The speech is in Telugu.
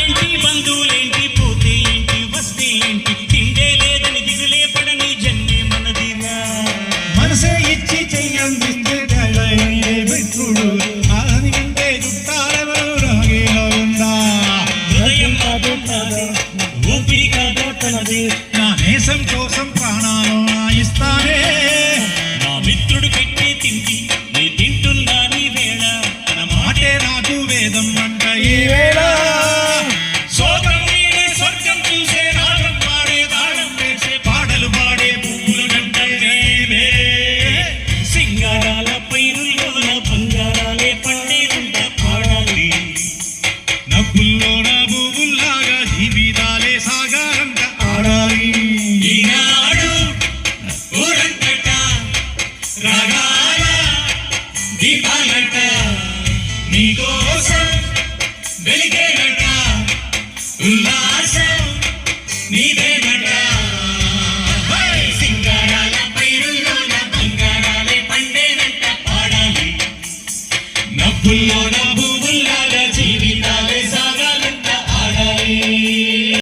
చుట్టాలేంటి బంధువులేంటి పోతే ఏంటి వస్తే ఏంటి తిండే లేదని దిగులే పడని జన్మే మనదిరా మనసే ఇచ్చి చెయ్యందిస్తే మిత్రుడు అని వింటే చుట్టాలెవరు రాగేలా ఉందా హృదయం కాదు ఊపిరి కాదు తనది నా దేశం కోసం ప్రాణాలు ఇస్తానే నా మిత్రుడు పెట్టే తిండి నీ తింటున్నా నీ వేళ తన మాటే నాకు వేదం అంట ఈ వేళ సోదం వీడే స్వర్గం చూసే రాగం పాడే తాళం వేసే పాటలు పాడే పువ్వులు గంటేవే సింగారాల పైరుల్లోన బంగారాలే పండేదంట పాడాలి నవ్వుల్లో నా పువ్వుల్లాగా జీవితాలే సాగారంట ఆడాలి ఈనాడు ఊరంతట రాగాల దీపాలట నీకోసం వెలిగేనట ఉల్లాసం నీదే